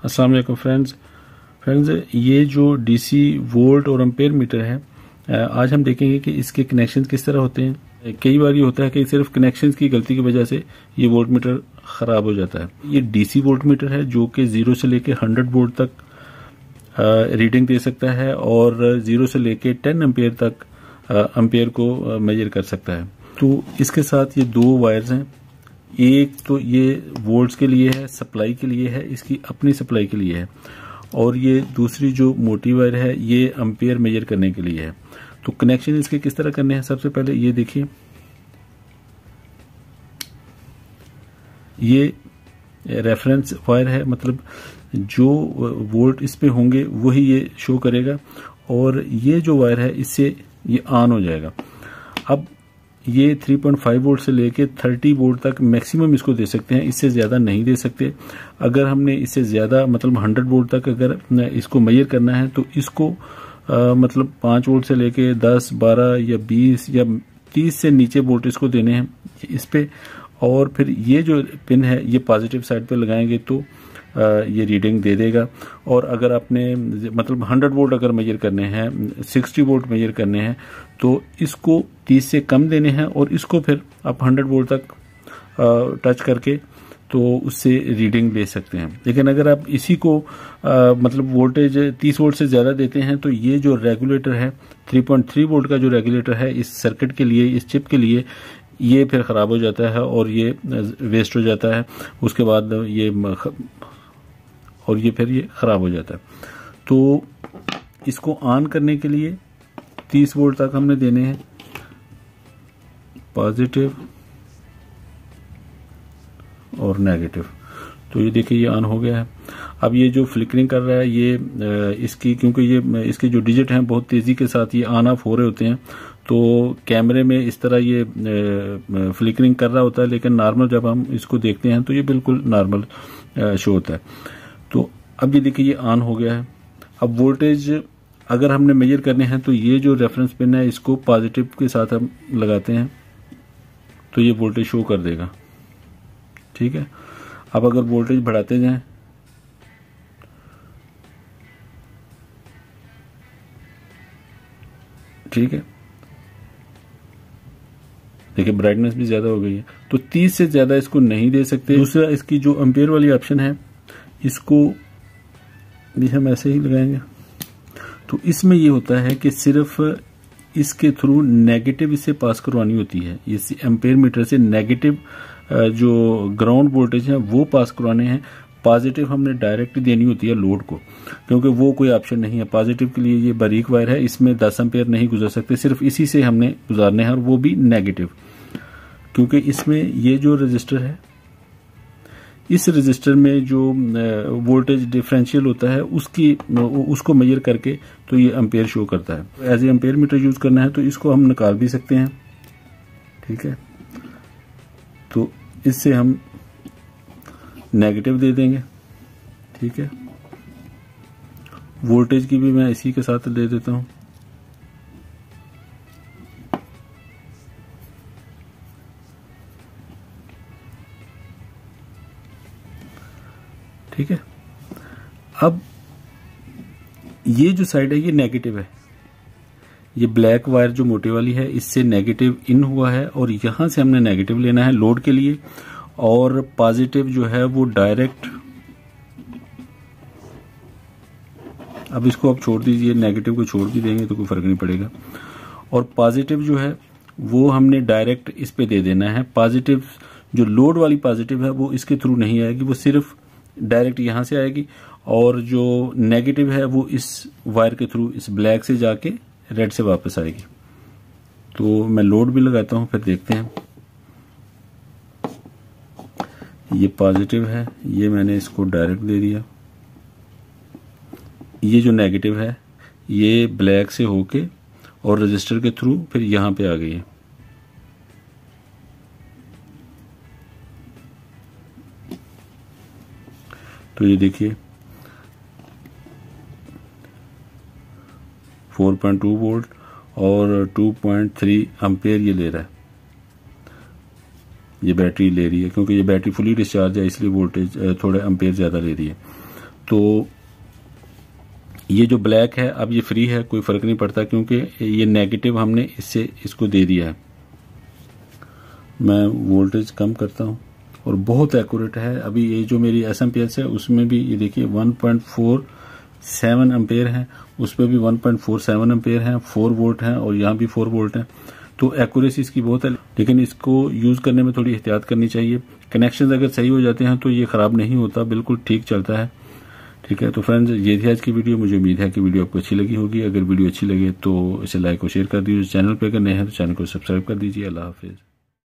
अस्सलाम वालेकुम फ्रेंड्स, ये जो डीसी वोल्ट और एम्पेयर मीटर है, आज हम देखेंगे कि इसके कनेक्शन किस तरह होते हैं। कई बार ये होता है कि सिर्फ कनेक्शन की गलती की वजह से ये वोल्ट मीटर ख़राब हो जाता है। ये डीसी वोल्ट मीटर है जो कि 0 से लेके 100 वोल्ट तक रीडिंग दे सकता है और 0 से लेके 10 एम्पेयर तक एम्पेयर को मेजर कर सकता है। तो इसके साथ ये दो वायर्स हैं, एक तो ये वोल्ट्स के लिए है, सप्लाई के लिए है, इसकी अपनी सप्लाई के लिए है, और ये दूसरी जो मोटी वायर है ये एम्पेयर मेजर करने के लिए है। तो कनेक्शन इसके किस तरह करने हैं, सबसे पहले ये देखिए, ये रेफरेंस वायर है, मतलब जो वोल्ट इस पे होंगे वही ये शो करेगा, और ये जो वायर है इससे ये ऑन हो जाएगा। अब ये 3.5 वोल्ट से लेके 30 वोल्ट तक मैक्सिमम इसको दे सकते हैं, इससे ज़्यादा नहीं दे सकते। अगर हमने इससे ज़्यादा मतलब 100 वोल्ट तक अगर इसको मेजर करना है तो इसको मतलब 5 वोल्ट से लेके 10, 12 या 20 या 30 से नीचे वोल्ट इसको देने हैं इस पे, और फिर ये जो पिन है ये पॉजिटिव साइड पे लगाएंगे तो ये रीडिंग दे देगा। और अगर आपने मतलब 100 वोल्ट अगर मेजर करने हैं, 60 वोल्ट मेजर करने हैं, तो इसको 30 से कम देने हैं और इसको फिर आप 100 वोल्ट तक टच करके तो उससे रीडिंग ले सकते हैं। लेकिन अगर आप इसी को मतलब वोल्टेज 30 वोल्ट से ज़्यादा देते हैं तो ये जो रेगुलेटर है 3.3 वोल्ट का जो रेगुलेटर है इस सर्किट के लिए, इस चिप के लिए, ये फिर ख़राब हो जाता है और ये वेस्ट हो जाता है। उसके बाद ये फिर ये ख़राब हो जाता है। तो इसको ऑन करने के लिए 30 वोल्ट तक हमने देने हैं, पॉजिटिव और नेगेटिव। तो ये देखिए ये ऑन हो गया है। अब ये जो फ्लिकरिंग कर रहा है ये इसकी, क्योंकि ये इसके जो डिजिट हैं बहुत तेज़ी के साथ ये ऑन ऑफ हो रहे होते हैं, तो कैमरे में इस तरह ये फ्लिकरिंग कर रहा होता है, लेकिन नॉर्मल जब हम इसको देखते हैं तो ये बिल्कुल नॉर्मल शो होता है। तो अब ये देखिए ये ऑन हो गया है। अब वोल्टेज अगर हमने मेजर करने हैं तो ये जो रेफरेंस पिन है इसको पॉजिटिव के साथ हम लगाते हैं तो ये वोल्टेज शो कर देगा, ठीक है। अब अगर वोल्टेज बढ़ाते जाएं ठीक है, देखिए ब्राइटनेस भी ज्यादा हो गई है, तो 30 से ज्यादा इसको नहीं दे सकते। दूसरा इसकी जो एम्पेयर वाली ऑप्शन है इसको भी हम ऐसे ही लगाएंगे। तो इसमें ये होता है कि सिर्फ इसके थ्रू नेगेटिव इसे पास करवानी होती है, इस एम्पेयर मीटर से नेगेटिव जो ग्राउंड वोल्टेज है वो पास करवाने हैं, पॉजिटिव हमने डायरेक्ट देनी होती है लोड को, क्योंकि वो कोई ऑप्शन नहीं है। पॉजिटिव के लिए ये बारीक वायर है, इसमें 10 एम्पेयर नहीं गुजर सकते, सिर्फ इसी से हमने गुजारने हैं, और वो भी नेगेटिव, क्योंकि इसमें ये जो रजिस्टर है इस रजिस्टर में जो वोल्टेज डिफरेंशियल होता है उसको मेजर करके तो ये एम्पेयर शो करता है। As a ampere meter use करना है तो इसको हम निकाल भी सकते हैं, ठीक है। तो इससे हम नेगेटिव दे देंगे, ठीक है। वोल्टेज की भी मैं इसी के साथ दे देता हूं, ठीक है। अब ये जो साइड है ये नेगेटिव है, ये ब्लैक वायर जो मोटी वाली है इससे नेगेटिव इन हुआ है और यहां से हमने नेगेटिव लेना है लोड के लिए, और पॉजिटिव जो है वो डायरेक्ट, अब इसको आप छोड़ दीजिए, नेगेटिव को छोड़ भी देंगे तो कोई फर्क नहीं पड़ेगा, और पॉजिटिव जो है वो हमने डायरेक्ट इस पे दे देना है। पॉजिटिव जो लोड वाली पॉजिटिव है वो इसके थ्रू नहीं आएगी, वो सिर्फ डायरेक्ट यहां से आएगी, और जो नेगेटिव है वो इस वायर के थ्रू इस ब्लैक से जाके रेड से वापस आएगी। तो मैं लोड भी लगाता हूं, फिर देखते हैं। ये पॉजिटिव है, ये मैंने इसको डायरेक्ट दे दिया, ये जो नेगेटिव है ये ब्लैक से होके और रजिस्टर के थ्रू फिर यहां पे आ गई है। तो ये देखिए 4.2 वोल्ट और 2.3 एम्पेयर ये ले रहा है, ये बैटरी ले रही है, क्योंकि ये बैटरी फुली डिस्चार्ज है इसलिए वोल्टेज थोड़ा एम्पेयर ज़्यादा ले रही है। तो ये जो ब्लैक है अब ये फ्री है, कोई फर्क नहीं पड़ता क्योंकि ये नेगेटिव हमने इससे इसको दे दिया है। मैं वोल्टेज कम करता हूँ और बहुत एक्यूरेट है। अभी ये जो मेरी एसएमपीएस है उसमें भी ये देखिए 1.47 एम्पेयर है, उस पर भी 1.47 एम्पेयर है, 4 वोल्ट है और यहाँ भी 4 वोल्ट है। तो एक्यूरेसी इसकी बहुत है, लेकिन इसको यूज़ करने में थोड़ी एहतियात करनी चाहिए। कनेक्शन अगर सही हो जाते हैं तो ये ख़राब नहीं होता, बिल्कुल ठीक चलता है। ठीक है, तो फ्रेंड्स ये थी आज की वीडियो। मुझे उम्मीद है कि वीडियो आपको अच्छी लगी होगी। अगर वीडियो अच्छी लगे तो इसे लाइक और शेयर कर दीजिए। चैनल पर अगर नए हैं तो चैनल को सब्सक्राइब कर दीजिए। अल्लाह हाफिज़।